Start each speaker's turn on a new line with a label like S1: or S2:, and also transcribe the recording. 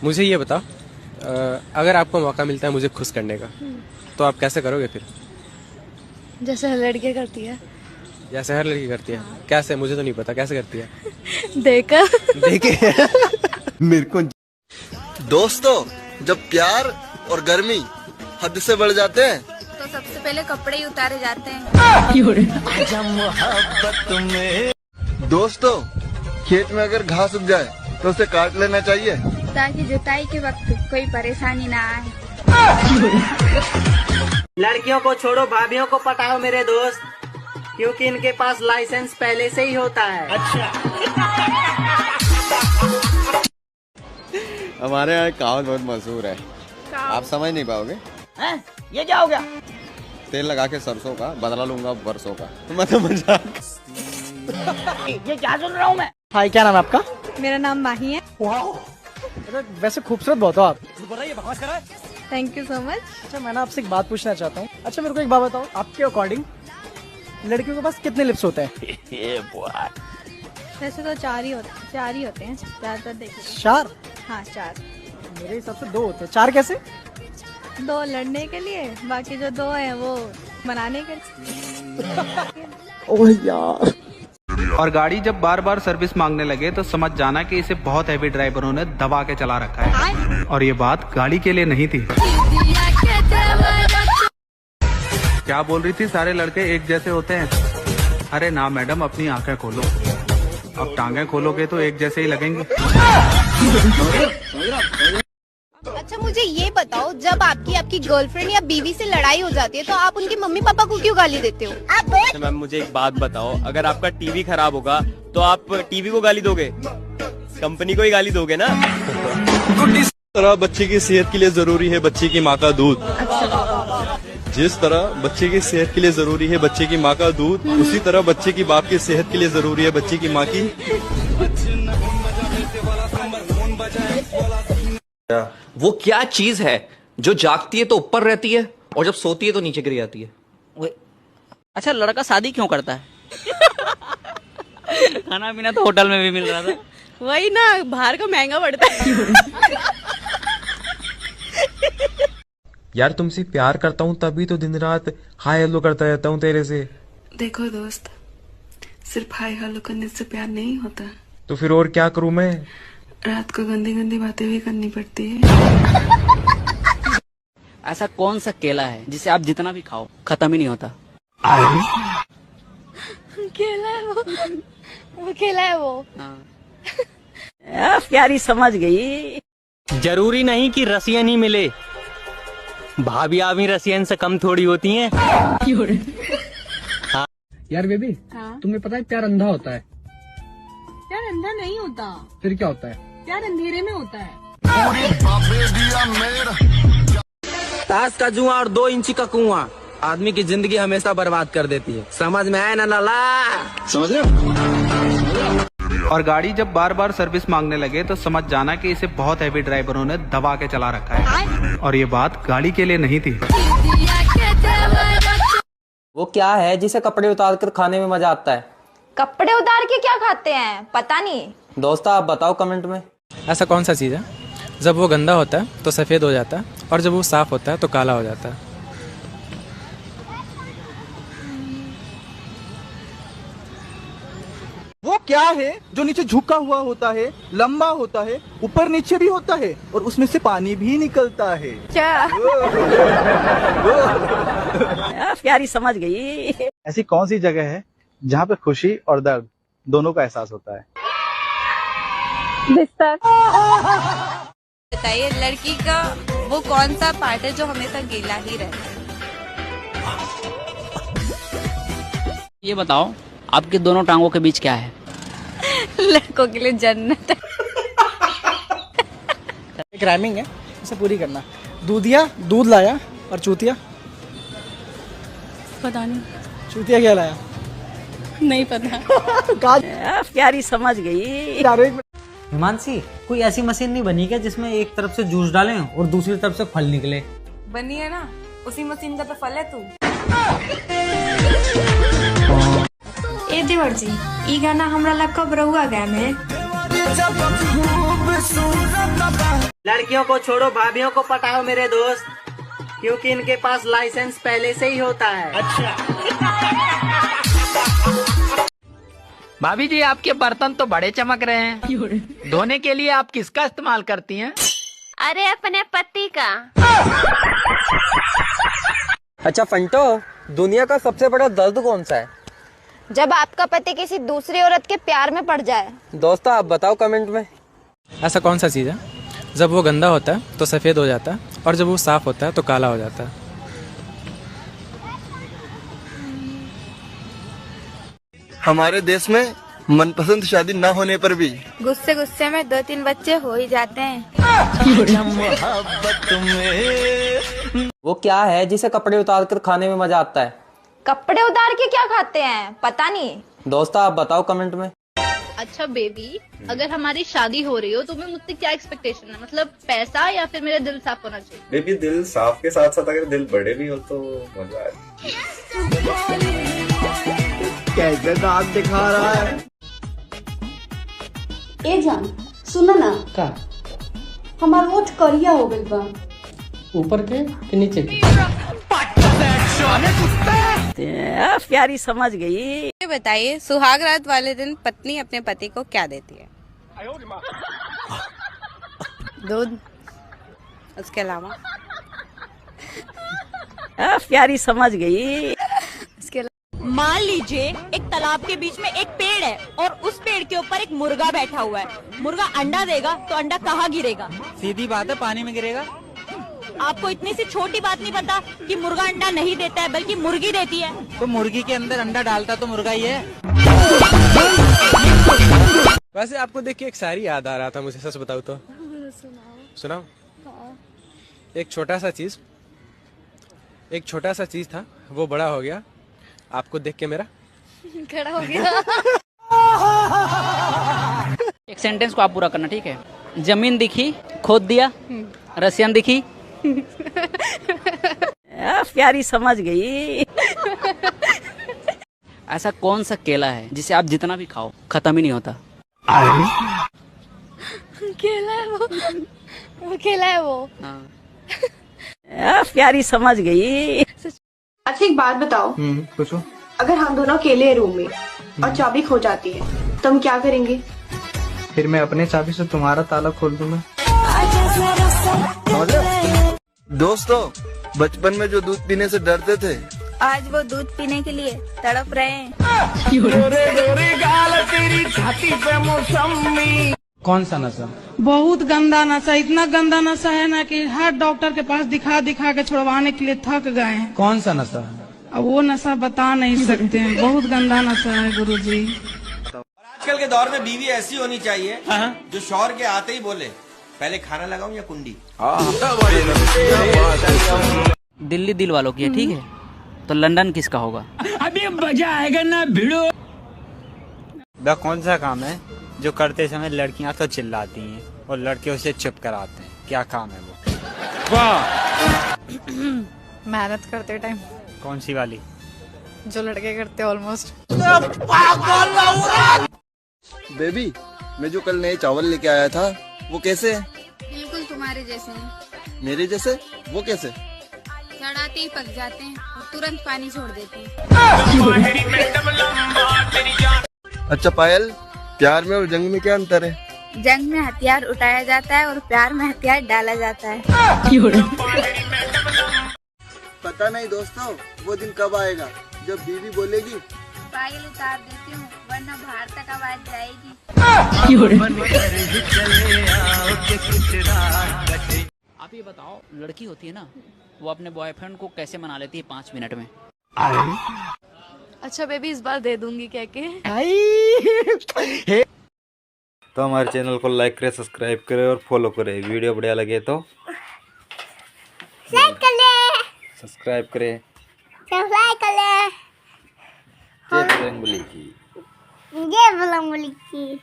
S1: मुझे ये बताओ, अगर आपको मौका मिलता है मुझे खुश करने का, तो आप कैसे करोगे फिर?
S2: जैसे हर लड़की करती है।
S1: जैसे हर लड़की करती है? कैसे? मुझे तो नहीं पता कैसे करती है।
S2: देखकर।
S1: देखिए
S3: मेरे को दोस्तों, जब प्यार और गर्मी हद से बढ़ जाते हैं
S4: तो सबसे पहले कपड़े ही उतारे जाते हैं।
S3: दोस्तों, खेत में अगर घास उग जाए तो उसे काट लेना चाहिए
S4: ताकि जुताई के वक्त कोई परेशानी ना आए।
S5: लड़कियों को छोड़ो, भाभीियों को पटाओ मेरे दोस्त, क्योंकि इनके पास लाइसेंस पहले से ही होता है। अच्छा।
S6: हमारे यहाँ एक कहावत बहुत मशहूर है, आप समझ नहीं पाओगे।
S5: हैं? ये क्या हो गया?
S6: तेल लगा के सरसों का बदला लूंगा बरसों का। मतलब मजाक।
S5: ये क्या सुन रहा हूँ मैं?
S7: हाय, क्या नाम है आपका?
S2: मेरा नाम माही है।
S7: वैसे खूबसूरत बहुत हो आप।
S2: Thank you so much.
S7: अच्छा, मैं ना आपसे एक बात पूछना चाहता हूँ। अच्छा, मेरे को एक बात बताओ, आपके अकॉर्डिंग लड़कियों के पास कितने लिप्स होते हैं?
S2: वैसे तो चार ही होते हैं ज्यादातर देखिए।
S7: 4?
S2: हाँ 4।
S7: मेरे हिसाब से 2 होते हैं। 4 कैसे?
S2: 2 लड़ने के लिए, बाकी जो 2 हैं वो मनाने के लिए।
S7: ओह यार।
S8: और गाड़ी जब बार बार सर्विस मांगने लगे तो समझ जाना कि इसे बहुत हैवी ड्राइवरों ने दबा के चला रखा है, और ये बात गाड़ी के लिए नहीं थी। क्या बोल रही थी, सारे लड़के एक जैसे होते हैं? अरे ना मैडम, अपनी आंखें खोलो, अब टांगें खोलोगे तो एक जैसे ही लगेंगे।
S4: अच्छा मुझे ये बताओ, जब आपकी गर्लफ्रेंड या बीवी से लड़ाई हो जाती है तो आप उनके मम्मी पापा को क्यों गाली देते हो?
S9: अच्छा मैम, मुझे एक बात बताओ, अगर आपका टीवी खराब होगा तो आप टीवी को गाली दोगे? कंपनी को ही गाली दोगे ना?
S10: जिस तरह बच्चे की सेहत के लिए जरूरी है बच्चे की माँ का दूध, जिस तरह बच्चे की सेहत के लिए जरूरी है बच्चे की माँ का दूध, उसी तरह बच्चे की बाप की सेहत के लिए जरूरी है बच्चे की माँ की।
S11: वो क्या चीज है जो जागती है तो ऊपर रहती है और जब सोती है तो नीचे गिर जाती है?
S5: अच्छा, लड़का शादी क्यों करता है? खाना पीना तो होटल में भी मिल रहा था।
S2: वही ना, बाहर का महंगा पड़ता है।
S1: यार तुमसे प्यार करता हूँ तभी तो दिन रात हाय हेलो करता रहता हूँ तेरे से।
S12: देखो दोस्त, सिर्फ हाय हेलो करने से प्यार नहीं होता।
S1: तो फिर और क्या करूँ मैं?
S12: रात को गंदी गंदी बातें भी करनी पड़ती है।
S5: ऐसा कौन सा केला है जिसे आप जितना भी खाओ खत्म ही नहीं होता?
S2: केला है वो केला है वो।
S5: प्यारी समझ गई।
S9: जरूरी नहीं कि रसियन ही मिले, भाभी भी रसियन से कम थोड़ी होती हैं।
S7: यार बेबी, तुम्हें पता है प्यार अंधा होता है?
S2: प्यार अंधा नहीं होता।
S7: फिर क्या होता है?
S2: प्यार अंधेरे में होता है।
S5: ताश का जुआ और 2 इंची का कुआं आदमी की जिंदगी हमेशा बर्बाद कर देती है। समझ में आया ना लाला?
S3: समझ रहे हो?
S8: और गाड़ी जब बार बार सर्विस मांगने लगे तो समझ जाना कि इसे बहुत हैवी ड्राइवरों ने दबा के चला रखा है, और ये बात गाड़ी के लिए नहीं थी।
S11: वो क्या है जिसे कपड़े उतार कर खाने में मजा आता है?
S4: कपड़े उतार के क्या खाते हैं पता नहीं।
S11: दोस्त आप बताओ कमेंट में।
S1: ऐसा कौन सा चीज़ है जब वो गंदा होता है तो सफ़ेद हो जाता है और जब वो साफ होता है तो काला हो जाता है?
S7: वो क्या है जो नीचे झुका हुआ होता है, लंबा होता है, ऊपर नीचे भी होता है और उसमें से पानी भी निकलता है?
S4: क्या?
S5: प्यारी समझ गई।
S7: ऐसी कौन सी जगह है जहाँ पे खुशी और दर्द दोनों का एहसास होता है?
S4: बिस्तर। बताइए, लड़की का वो कौन सा पार्ट है जो हमेशा गीला ही रहता है?
S5: ये बताओ, आपके दोनों टांगों के बीच क्या है?
S4: लड़कों के लिए जन्नत है।
S7: एक राइमिंग है, इसे पूरी करना। दूधिया दूध लाया और चूतिया?
S2: पता नहीं।
S7: चूतिया क्या लाया?
S2: नहीं पता।
S5: प्यारी समझ गई।
S11: हिमांशी, कोई ऐसी मशीन नहीं बनी क्या जिसमें एक तरफ से जूस डालें और दूसरी तरफ से फल निकले?
S12: बनी है ना, उसी मशीन का तो फल है तू।
S4: ए देवर जी, ई गाना हमरा ला कब रहुआ गाए में?
S11: लड़कियों को छोड़ो, भाभियों को पटाओ मेरे दोस्त, क्योंकि इनके पास लाइसेंस पहले से ही होता है। अच्छा।
S13: भाभी जी, आपके बर्तन तो बड़े चमक रहे हैं। धोने के लिए आप किसका इस्तेमाल करती हैं?
S4: अरे अपने पति का।
S5: अच्छा फंटो, दुनिया का सबसे बड़ा दर्द कौन सा है?
S4: जब आपका पति किसी दूसरी औरत के प्यार में पड़ जाए।
S5: दोस्तों आप बताओ कमेंट में।
S14: ऐसा कौन सा चीज़ है जब वो गंदा होता है तो सफ़ेद हो जाता है, और जब वो साफ होता है तो काला हो जाता है?
S3: हमारे देश में मनपसंद शादी ना होने पर भी
S2: गुस्से गुस्से में 2-3 बच्चे हो ही जाते हैं।
S5: वो क्या है जिसे कपड़े उतार कर खाने में मजा आता है?
S4: कपड़े उतार के क्या खाते हैं पता नहीं।
S5: दोस्तों आप बताओ कमेंट में।
S2: अच्छा बेबी, अगर हमारी शादी हो रही हो तो तुम्हें मुझसे क्या एक्सपेक्टेशन है? मतलब पैसा या फिर मेरा दिल साफ होना चाहिए?
S6: बेबी दिल साफ के साथ साथ अगर दिल बड़े भी हो तो मजा आए।
S3: कैसे दांत दिखा रहा है।
S12: ए जान सुन ना
S11: का
S12: हमार ओठ करिया हो गइल बा।
S11: ऊपर के कि नीचे के? प्यारी समझ गई।
S2: ये बताइए, सुहाग रात वाले दिन पत्नी अपने पति को क्या देती है? दूध। उसके अलावा?
S11: प्यारी समझ गई।
S15: मान लीजिए एक तालाब के बीच में एक पेड़ है और उस पेड़ के ऊपर एक मुर्गा बैठा हुआ है। मुर्गा अंडा देगा तो अंडा कहाँ गिरेगा?
S11: सीधी बात है, पानी में गिरेगा।
S15: आपको इतनी सी छोटी बात नहीं पता कि मुर्गा अंडा नहीं देता है बल्कि मुर्गी देती है?
S11: तो मुर्गी के अंदर अंडा डालता तो मुर्गा ही है।
S14: वैसे आपको देख के एक शायरी याद आ रहा था मुझे, सच बताऊं तो। सुनाओ। एक छोटा सा चीज था, वो बड़ा हो गया आपको देख के मेरा
S2: खड़ा हो गया।
S13: एक सेंटेंस को आप पूरा करना, ठीक है? जमीन दिखी, खोद दिया, रसियन दिखी।
S11: प्यारी समझ गई।
S13: ऐसा कौन सा केला है जिसे आप जितना भी खाओ खत्म ही नहीं होता?
S2: केला है वो केला है वो।
S11: प्यारी समझ गई।
S12: अच्छा एक बात बताओ।
S7: पूछो।
S12: अगर हम दोनों अकेले हैं रूम में और चाबी खो जाती है तो हम क्या करेंगे?
S7: फिर मैं अपने चाबी से तुम्हारा ताला खोल दूंगा।
S3: दोस्तों बचपन में जो दूध पीने से डरते थे,
S2: आज वो दूध पीने के लिए तड़प रहे हैं।
S11: कौन सा नशा?
S15: बहुत गंदा नशा, इतना गंदा नशा है ना कि हर डॉक्टर के पास दिखा दिखा के छुड़वाने के लिए थक गए हैं।
S11: कौन सा नशा?
S15: अब वो नशा बता नहीं सकते हैं, बहुत गंदा नशा है गुरुजी।
S5: आजकल के दौर में बीवी ऐसी होनी चाहिए जो शौहर के आते ही बोले, पहले खाना लगाऊं या कुंडी।
S13: दिल्ली दिल वालों की है, ठीक है? तो लंदन किसका होगा?
S11: अभी मजा आएगा ना भिड़ो।
S14: वह कौन सा काम है जो करते समय लड़कियां तो चिल्लाती हैं और लड़के उसे चुप कराते हैं? क्या काम है वो? वाह।
S2: मेहनत करते टाइम।
S14: कौन सी वाली?
S2: जो लड़के करते ऑलमोस्ट।
S3: बेबी मैं जो कल नए चावल लेके आया था वो कैसे है?
S2: बिल्कुल तुम्हारे जैसे हैं।
S3: मेरे जैसे? वो कैसे?
S2: चढ़ाते ही पक जाते हैं और तुरंत पानी छोड़ देते हैं।
S3: अच्छा पायल, प्यार में और जंग में क्या अंतर है?
S2: जंग में हथियार उठाया जाता है और प्यार में हथियार डाला जाता है।
S3: पता नहीं दोस्तों, वो दिन कब आएगा जब बीवी बोलेगी
S2: पायल उतार देती हूँ वरना बाहर तक आवाज जाएगी।
S13: आप ये बताओ, लड़की होती है ना, वो अपने बॉयफ्रेंड को कैसे मना लेती है 5 मिनट में?
S2: अच्छा बेबी, इस बार दे दूंगी कह के।
S6: तो हमारे चैनल को लाइक करें, सब्सक्राइब करें और फॉलो करें। वीडियो बढ़िया लगे तो
S4: लाइक कर ले,
S6: सब्सक्राइब करें।
S4: सब्सक्राइब कर ले।
S6: जय बजरंगबली की।
S4: जय बजरंगबली की।